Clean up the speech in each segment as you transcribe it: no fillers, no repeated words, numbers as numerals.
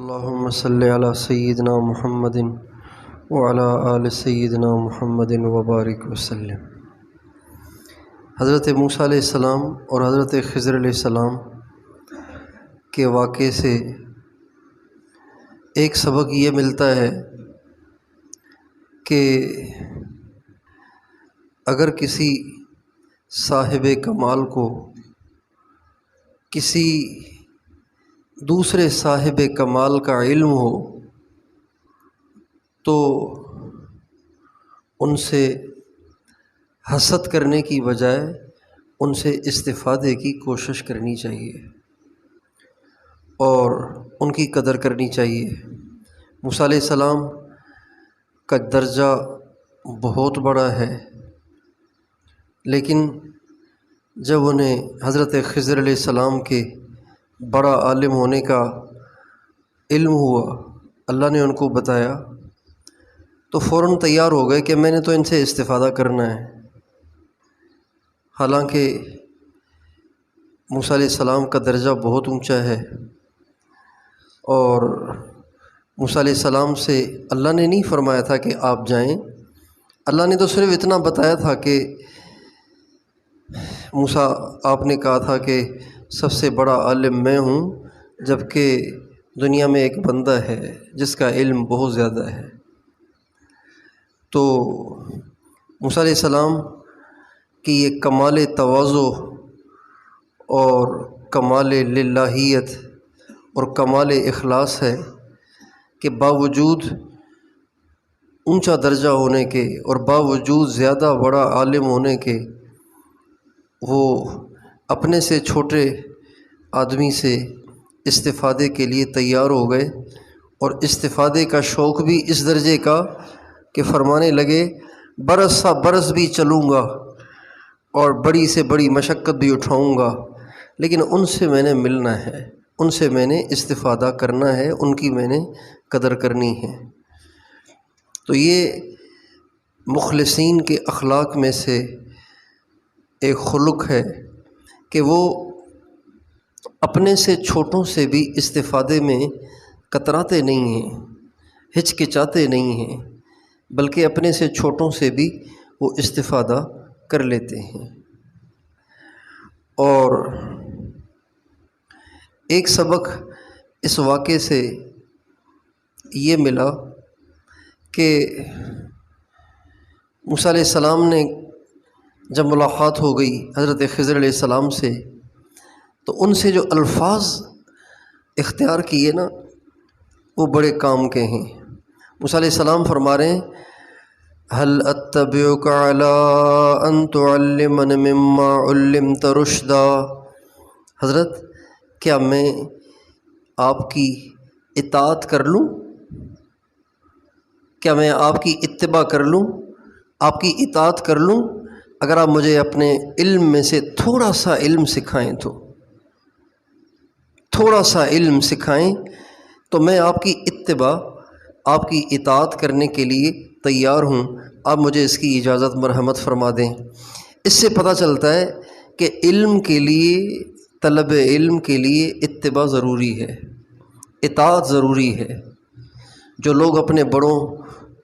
اللہم صلی علی سیدنا محمد وعلی آل سیدنا محمد وبارک وسلم۔ حضرت موسیٰ علیہ السلام اور حضرت خضر علیہ السلام کے واقعے سے ایک سبق یہ ملتا ہے کہ اگر کسی صاحب کمال کو کسی دوسرے صاحب کمال کا علم ہو تو ان سے حسد کرنے کی بجائے ان سے استفادے کی کوشش کرنی چاہیے اور ان کی قدر کرنی چاہیے۔ موسیٰ علیہ السلام کا درجہ بہت بڑا ہے، لیکن جب انہیں حضرت خضر علیہ السلام کے بڑا عالم ہونے کا علم ہوا، اللہ نے ان کو بتایا، تو فوراً تیار ہو گئے کہ میں نے تو ان سے استفادہ کرنا ہے۔ حالانکہ موسیٰ علیہ السلام کا درجہ بہت اونچا ہے اور موسیٰ علیہ السلام سے اللہ نے نہیں فرمایا تھا کہ آپ جائیں، اللہ نے تو صرف اتنا بتایا تھا کہ موسیٰ آپ نے کہا تھا کہ سب سے بڑا عالم میں ہوں، جبکہ دنیا میں ایک بندہ ہے جس کا علم بہت زیادہ ہے۔ تو موسیٰ علیہ السلام کی یہ کمال تواضع اور کمال للہیت اور کمال اخلاص ہے کہ باوجود اونچا درجہ ہونے کے اور باوجود زیادہ بڑا عالم ہونے کے وہ اپنے سے چھوٹے آدمی سے استفادے کے لیے تیار ہو گئے، اور استفادے کا شوق بھی اس درجے کا کہ فرمانے لگے برس سا برس بھی چلوں گا اور بڑی سے بڑی مشقت بھی اٹھاؤں گا، لیکن ان سے میں نے ملنا ہے، ان سے میں نے استفادہ کرنا ہے، ان کی میں نے قدر کرنی ہے۔ تو یہ مخلصین کے اخلاق میں سے ایک خلق ہے کہ وہ اپنے سے چھوٹوں سے بھی استفادے میں کتراتے نہیں ہیں، ہچکچاتے نہیں ہیں، بلکہ اپنے سے چھوٹوں سے بھی وہ استفادہ کر لیتے ہیں۔ اور ایک سبق اس واقعے سے یہ ملا کہ موسیٰ علیہ السلام نے جب ملاقات ہو گئی حضرت خضر علیہ السلام سے، تو ان سے جو الفاظ اختیار کیے نا وہ بڑے کام کے ہیں۔ موسیٰ علیہ السلام فرما رہے ہیں هل اتبعک علی ان تعلمن مما علمت رشدا، حضرت کیا میں آپ کی اطاعت کر لوں، کیا میں آپ کی اتباع کر لوں، آپ کی اطاعت کر لوں اگر آپ مجھے اپنے علم میں سے تھوڑا سا علم سکھائیں، تو تھوڑا سا علم سکھائیں تو میں آپ کی اتباع، آپ کی اطاعت کرنے کے لیے تیار ہوں، آپ مجھے اس کی اجازت مرحمت فرما دیں۔ اس سے پتہ چلتا ہے کہ علم کے لیے، طلب علم کے لیے اتباع ضروری ہے، اطاعت ضروری ہے۔ جو لوگ اپنے بڑوں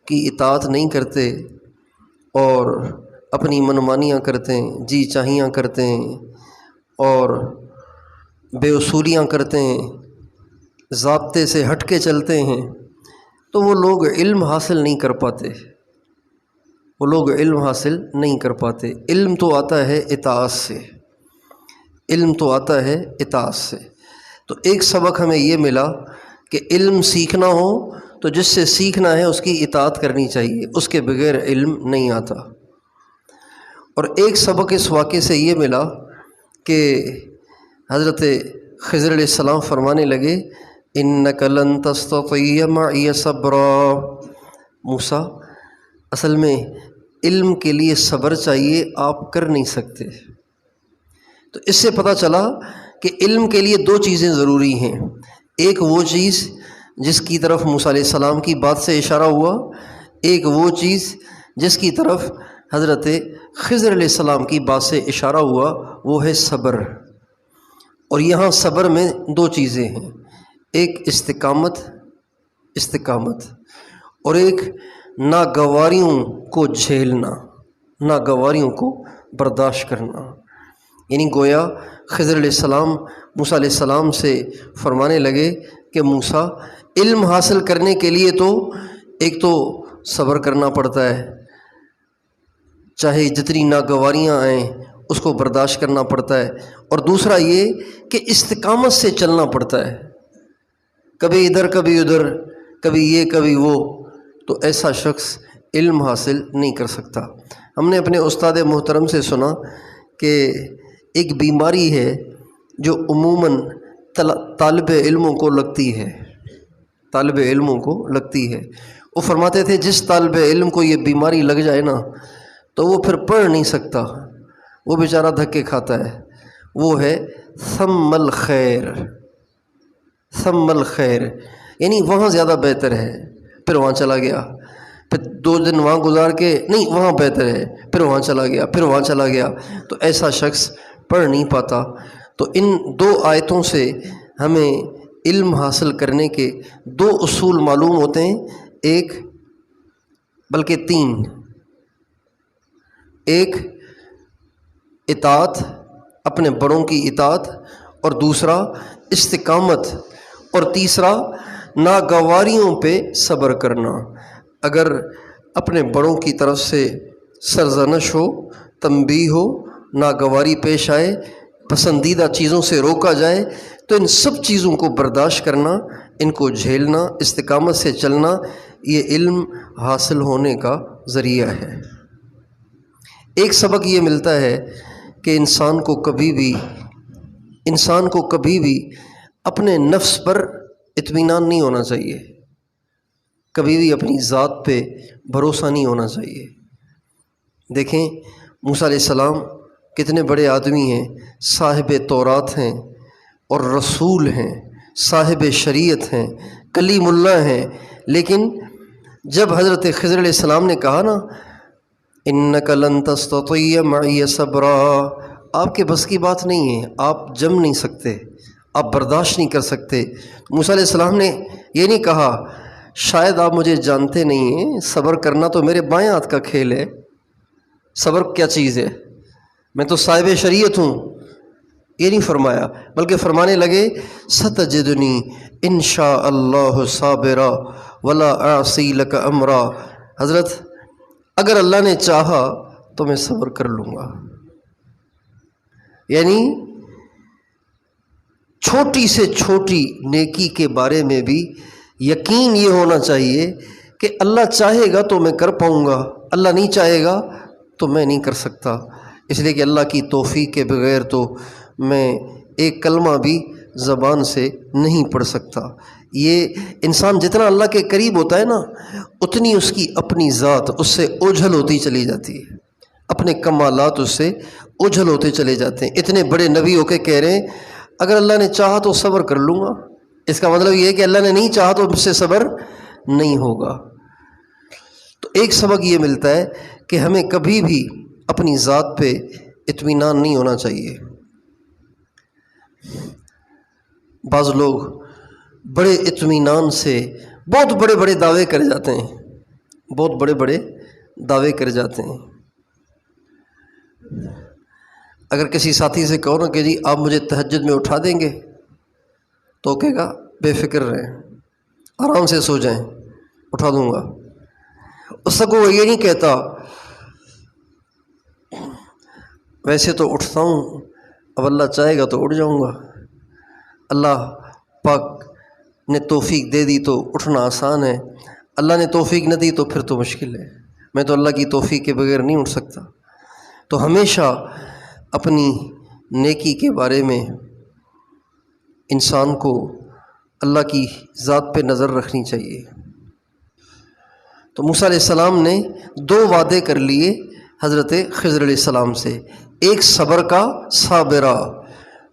کی اطاعت نہیں کرتے اور اپنی منمانیاں کرتے ہیں، جی چاہیاں کرتے ہیں اور بے اصولیاں کرتے ہیں، ضابطے سے ہٹ کے چلتے ہیں، تو وہ لوگ علم حاصل نہیں کر پاتے، وہ لوگ علم حاصل نہیں کر پاتے۔ علم تو آتا ہے اطاعت سے، علم تو آتا ہے اطاعت سے۔ تو ایک سبق ہمیں یہ ملا کہ علم سیکھنا ہو تو جس سے سیکھنا ہے اس کی اطاعت کرنی چاہیے، اس کے بغیر علم نہیں آتا۔ اور ایک سبق اس واقعے سے یہ ملا کہ حضرت خضر علیہ السلام فرمانے لگے اِنَّكَ لَن تَسْتَطِيعَ مَعِيَ صَبْرًا، موسیٰ اصل میں علم کے لیے صبر چاہیے، آپ کر نہیں سکتے۔ تو اس سے پتہ چلا کہ علم کے لیے دو چیزیں ضروری ہیں، ایک وہ چیز جس کی طرف موسیٰ علیہ السلام کی بات سے اشارہ ہوا، ایک وہ چیز جس کی طرف حضرت خضر علیہ السلام کی بات سے اشارہ ہوا، وہ ہے صبر۔ اور یہاں صبر میں دو چیزیں ہیں، ایک استقامت اور ایک ناگواریوں کو جھیلنا، ناگواریوں کو برداشت کرنا۔ یعنی گویا خضر علیہ السلام موسیٰ علیہ السلام سے فرمانے لگے کہ موسیٰ، علم حاصل کرنے کے لیے تو ایک تو صبر کرنا پڑتا ہے، چاہے جتنی ناگواریاں آئیں اس کو برداشت کرنا پڑتا ہے، اور دوسرا یہ کہ استقامت سے چلنا پڑتا ہے، کبھی ادھر کبھی ادھر، کبھی یہ کبھی وہ، تو ایسا شخص علم حاصل نہیں کر سکتا۔ ہم نے اپنے استاد محترم سے سنا کہ ایک بیماری ہے جو عموماً طالب علموں کو لگتی ہے۔ وہ فرماتے تھے جس طالب علم کو یہ بیماری لگ جائے نا تو وہ پھر پڑھ نہیں سکتا، وہ بیچارہ دھکے کھاتا ہے۔ وہ ہے ثم الخیر، یعنی وہاں زیادہ بہتر ہے، پھر وہاں چلا گیا، پھر 2 دن وہاں گزار کے نہیں وہاں بہتر ہے، پھر وہاں چلا گیا، تو ایسا شخص پڑھ نہیں پاتا۔ تو ان 2 آیتوں سے ہمیں علم حاصل کرنے کے 2 اصول معلوم ہوتے ہیں، ایک بلکہ 3، ایک اطاعت، اپنے بڑوں کی اطاعت، اور دوسرا استقامت، اور تیسرا ناگواریوں پہ صبر کرنا۔ اگر اپنے بڑوں کی طرف سے سرزنش ہو، تنبیہ ہو، ناگواری پیش آئے، پسندیدہ چیزوں سے روکا جائے، تو ان سب چیزوں کو برداشت کرنا، ان کو جھیلنا، استقامت سے چلنا، یہ علم حاصل ہونے کا ذریعہ ہے۔ ایک سبق یہ ملتا ہے کہ انسان کو کبھی بھی اپنے نفس پر اطمینان نہیں ہونا چاہیے، کبھی بھی اپنی ذات پہ بھروسہ نہیں ہونا چاہیے۔ دیکھیں موسیٰ علیہ السلام کتنے بڑے آدمی ہیں، صاحب تورات ہیں اور رسول ہیں، صاحب شریعت ہیں، کلیم اللہ ہیں، لیکن جب حضرت خضر علیہ السلام نے کہا نا اِنَّكَ لَن تَسْتَطِيعَ مَعِيَ صَبْرًا، آپ کے بس کی بات نہیں ہے، آپ جم نہیں سکتے، آپ برداشت نہیں کر سکتے۔ موسیٰ علیہ السلام نے یہ نہیں کہا شاید آپ مجھے جانتے نہیں ہیں، صبر کرنا تو میرے بائیں ہاتھ کا کھیل ہے، صبر کیا چیز ہے، میں تو صاحب شریعت ہوں، یہ نہیں فرمایا، بلکہ فرمانے لگے ستجدنی انشاء اللہ صابرا ولا اعصی لک امرا، حضرت اگر اللہ نے چاہا تو میں صبر کر لوں گا۔ یعنی چھوٹی سے چھوٹی نیکی کے بارے میں بھی یقین یہ ہونا چاہیے کہ اللہ چاہے گا تو میں کر پاؤں گا، اللہ نہیں چاہے گا تو میں نہیں کر سکتا، اس لیے کہ اللہ کی توفیق کے بغیر تو میں ایک کلمہ بھی زبان سے نہیں پڑھ سکتا۔ یہ انسان جتنا اللہ کے قریب ہوتا ہے نا، اتنی اس کی اپنی ذات اس سے اوجھل ہوتی چلی جاتی ہے، اپنے کمالات اس سے اوجھل ہوتے چلے جاتے ہیں۔ اتنے بڑے نبی ہو کے کہہ رہے ہیں اگر اللہ نے چاہا تو صبر کر لوں گا، اس کا مطلب یہ ہے کہ اللہ نے نہیں چاہا تو مجھ سے صبر نہیں ہوگا۔ تو ایک سبق یہ ملتا ہے کہ ہمیں کبھی بھی اپنی ذات پہ اطمینان نہیں ہونا چاہیے۔ بعض لوگ بڑے اطمینان سے بہت بڑے بڑے دعوے کر جاتے ہیں، اگر کسی ساتھی سے کہو نا کہ جی آپ مجھے تہجد میں اٹھا دیں گے تو کہے گا بے فکر رہیں، آرام سے سو جائیں، اٹھا دوں گا۔ اس کو وہ یہ نہیں کہتا ویسے تو اٹھتا ہوں، اب اللہ چاہے گا تو اٹھ جاؤں گا، اللہ پاک نے توفیق دے دی تو اٹھنا آسان ہے، اللہ نے توفیق نہ دی تو پھر تو مشکل ہے، میں تو اللہ کی توفیق کے بغیر نہیں اٹھ سکتا۔ تو ہمیشہ اپنی نیکی کے بارے میں انسان کو اللہ کی ذات پہ نظر رکھنی چاہیے۔ تو موسیٰ علیہ السلام نے 2 وعدے کر لیے حضرت خضر علیہ السلام سے، ایک صبر کا صابرا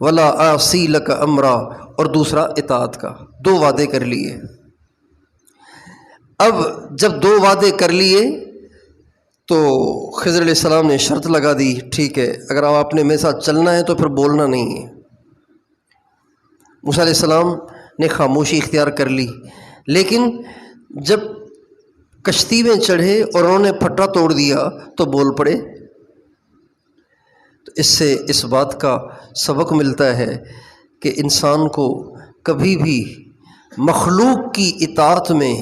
ولا اعصی لک امرا، اور دوسرا اطاعت کا، 2 وعدے کر لیے۔ اب جب 2 وعدے کر لیے تو خضر علیہ السلام نے شرط لگا دی، ٹھیک ہے اگر آپ نے میرے ساتھ چلنا ہے تو پھر بولنا نہیں ہے۔ موسیٰ علیہ السلام نے خاموشی اختیار کر لی، لیکن جب کشتی میں چڑھے اور انہوں نے پھٹا توڑ دیا تو بول پڑے۔ تو اس سے اس بات کا سبق ملتا ہے کہ انسان کو کبھی بھی مخلوق کی اطاعت میں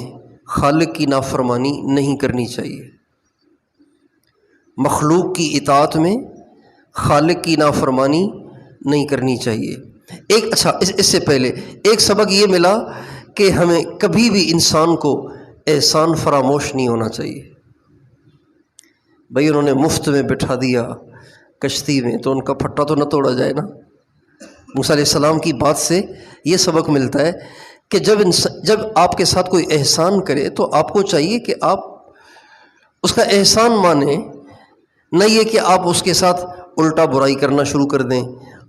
خالق کی نافرمانی نہیں کرنی چاہیے۔ مخلوق کی اطاعت میں خالق کی نافرمانی نہیں کرنی چاہیے۔ اس سے پہلے ایک سبق یہ ملا کہ ہمیں کبھی بھی انسان کو احسان فراموش نہیں ہونا چاہیے۔ بھئی انہوں نے مفت میں بٹھا دیا کشتی میں تو ان کا پھٹا تو نہ توڑا جائے نا۔ موسیٰ علیہ السلام کی بات سے یہ سبق ملتا ہے کہ جب آپ کے ساتھ کوئی احسان کرے تو آپ کو چاہیے کہ آپ اس کا احسان مانیں، نہ یہ کہ آپ اس کے ساتھ الٹا برائی کرنا شروع کر دیں،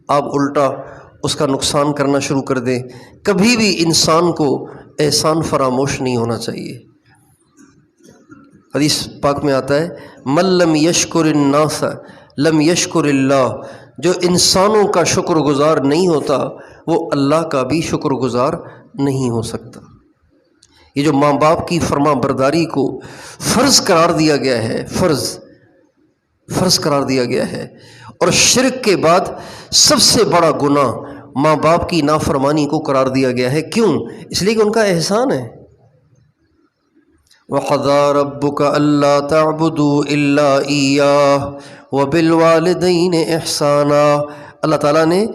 آپ الٹا اس کا نقصان کرنا شروع کر دیں۔ کبھی بھی انسان کو احسان فراموش نہیں ہونا چاہیے۔ حدیث پاک میں آتا ہے من لم یشکر الناس لم یشکر اللہ، جو انسانوں کا شکر گزار نہیں ہوتا وہ اللہ کا بھی شکر گزار نہیں ہو سکتا۔ یہ جو ماں باپ کی فرما برداری کو فرض قرار دیا گیا ہے، فرض قرار دیا گیا ہے، اور شرک کے بعد سب سے بڑا گناہ ماں باپ کی نافرمانی کو قرار دیا گیا ہے۔ کیوں؟ اس لیے کہ ان کا احسان ہے۔ وَقَضَىٰ رَبُّكَ أَلَّا تَعْبُدُوا إِلَّا إِيَّاهُ وَبِالْوَالِدَيْنِ إِحْسَانًا، اللہ تعالیٰ نے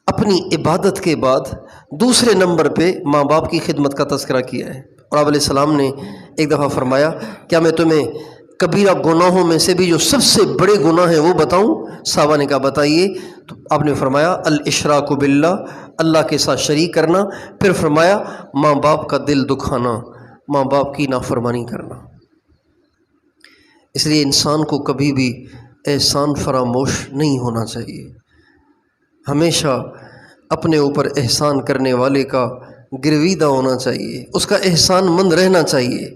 اپنی عبادت کے بعد دوسرے نمبر پہ ماں باپ کی خدمت کا تذکرہ کیا ہے۔ اور آپ علیہ السلام نے ایک دفعہ فرمایا کیا میں تمہیں کبیرہ گناہوں میں سے بھی جو سب سے بڑے گناہ ہیں وہ بتاؤں؟ صحابہ نے کہا بتائیے۔ تو آپ نے فرمایا الاشراک باللہ، اللہ کے ساتھ شریک کرنا، پھر فرمایا ماں باپ کا دل دکھانا، ماں باپ کی نافرمانی کرنا۔ اس لیے انسان کو کبھی بھی احسان فراموش نہیں ہونا چاہیے، ہمیشہ اپنے اوپر احسان کرنے والے کا گرویدہ ہونا چاہیے، اس کا احسان مند رہنا چاہیے۔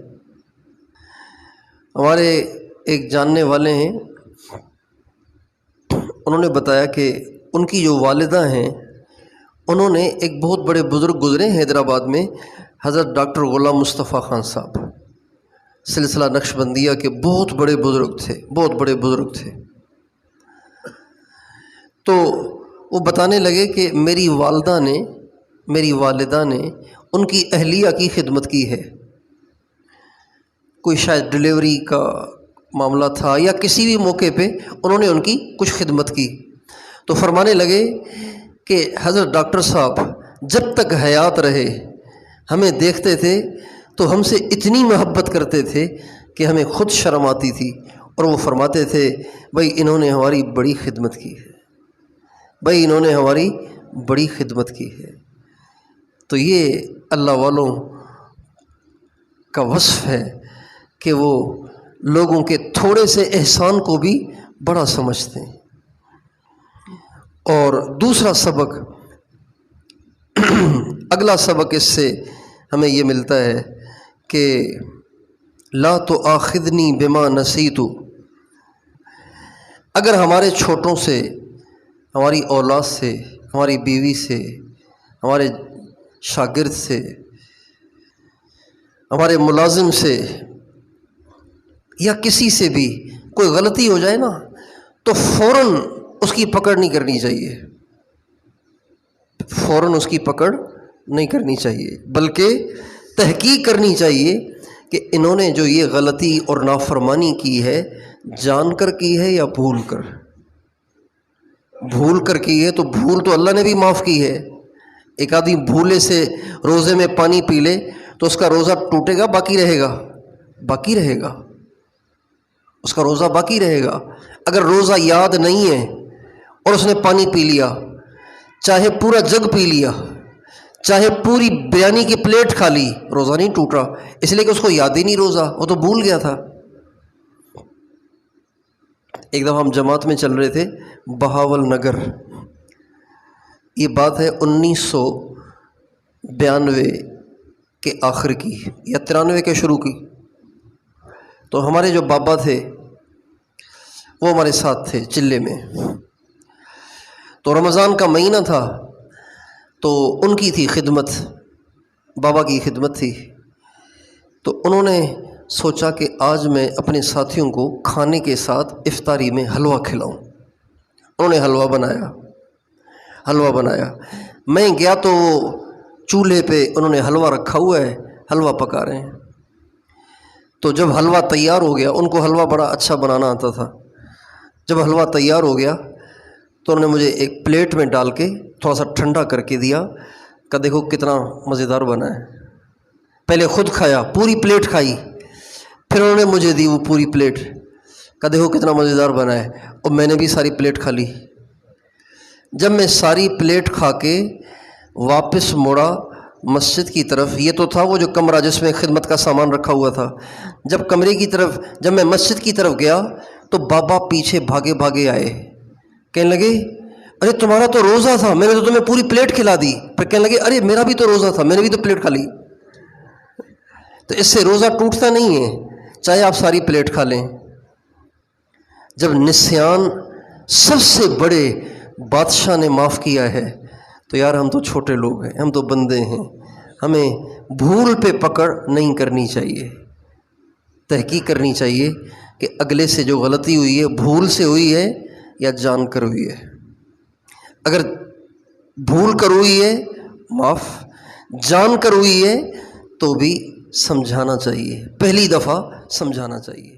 ہمارے ایک جاننے والے ہیں، انہوں نے بتایا کہ ان کی جو والدہ ہیں انہوں نے ایک بہت بڑے بزرگ گزرے حیدرآباد میں، حضرت ڈاکٹر غلام مصطفیٰ خان صاحب، سلسلہ نقشبندیہ کے بہت بڑے بزرگ تھے۔ تو وہ بتانے لگے کہ میری والدہ نے ان کی اہلیہ کی خدمت کی ہے، کوئی شاید ڈیلیوری کا معاملہ تھا یا کسی بھی موقع پہ انہوں نے ان کی کچھ خدمت کی۔ تو فرمانے لگے کہ حضرت ڈاکٹر صاحب جب تک حیات رہے ہمیں دیکھتے تھے تو ہم سے اتنی محبت کرتے تھے کہ ہمیں خود شرم آتی تھی، اور وہ فرماتے تھے بھائی انہوں نے ہماری بڑی خدمت کی ہے، بھائی انہوں نے ہماری بڑی خدمت کی ہے۔ تو یہ اللہ والوں کا وصف ہے کہ وہ لوگوں کے تھوڑے سے احسان کو بھی بڑا سمجھتے ہیں۔ اور دوسرا سبق، اگلا سبق اس سے ہمیں یہ ملتا ہے کہ لا تؤاخذنی بما نسیت، اگر ہمارے چھوٹوں سے، ہماری اولاد سے، ہماری بیوی سے، ہمارے شاگرد سے، ہمارے ملازم سے یا کسی سے بھی کوئی غلطی ہو جائے نا تو فوراً اس کی پکڑ نہیں کرنی چاہیے، فوراً اس کی پکڑ نہیں کرنی چاہیے، بلکہ تحقیق کرنی چاہیے کہ انہوں نے جو یہ غلطی اور نافرمانی کی ہے جان کر کی ہے یا بھول کر۔ بھول کر کی ہے تو بھول تو اللہ نے بھی معاف کی ہے۔ ایک آدمی بھولے سے روزے میں پانی پی لے تو اس کا روزہ ٹوٹے گا باقی رہے گا؟ باقی رہے گا، اس کا روزہ باقی رہے گا۔ اگر روزہ یاد نہیں ہے اور اس نے پانی پی لیا، چاہے پورا جگ پی لیا، چاہے پوری بریانی کی پلیٹ کھا لی، روزہ نہیں ٹوٹا، اس لیے کہ اس کو یاد ہی نہیں روزہ، وہ تو بھول گیا تھا۔ ایک دفعہ ہم جماعت میں چل رہے تھے بہاول نگر، یہ بات ہے 1992 کے آخر کی یا 93 کے شروع کی۔ تو ہمارے جو بابا تھے وہ ہمارے ساتھ تھے چلے میں، تو رمضان کا مہینہ تھا، تو ان کی تھی خدمت، بابا کی خدمت تھی، تو انہوں نے سوچا کہ آج میں اپنے ساتھیوں کو کھانے کے ساتھ افطاری میں حلوہ کھلاؤں۔ انہوں نے حلوہ بنایا۔ میں گیا تو چولہے پہ انہوں نے حلوہ رکھا ہوا ہے، حلوہ پکا رہے ہیں۔ تو جب حلوہ تیار ہو گیا، ان کو حلوہ بڑا اچھا بنانا آتا تھا، جب حلوہ تیار ہو گیا تو انہوں نے مجھے ایک پلیٹ میں ڈال کے تھوڑا سا ٹھنڈا کر کے دیا کہ دیکھو کتنا مزیدار بنا ہے۔ پہلے خود کھایا، پوری پلیٹ کھائی، پھر انہوں نے مجھے دی وہ پوری پلیٹ کہ دیکھو کتنا مزیدار بنا ہے، اور میں نے بھی ساری پلیٹ کھا لی۔ جب میں ساری پلیٹ کھا کے واپس مڑا مسجد کی طرف، یہ تو تھا وہ جو کمرہ جس میں خدمت کا سامان رکھا ہوا تھا، جب میں مسجد کی طرف گیا تو بابا پیچھے بھاگے بھاگے آئے، کہنے لگے ارے تمہارا تو روزہ تھا، میں نے تو تمہیں پوری پلیٹ کھلا دی۔ پھر کہنے لگے ارے میرا بھی تو روزہ تھا، میں نے بھی تو پلیٹ کھا لی۔ تو اس سے روزہ ٹوٹتا نہیں ہے، چاہے آپ ساری پلیٹ کھا لیں۔ جب نسیان سب سے بڑے بادشاہ نے معاف کیا ہے تو یار ہم تو چھوٹے لوگ ہیں، ہم تو بندے ہیں، ہمیں بھول پہ پکڑ نہیں کرنی چاہیے، تحقیق کرنی چاہیے کہ اگلے سے جو غلطی ہوئی ہے بھول سے ہوئی ہے یا جان کر ہوئی ہے۔ اگر بھول کر ہوئی ہے معاف، جان کر ہوئی ہے تو بھی سمجھانا چاہیے، پہلی دفعہ سمجھانا چاہیے۔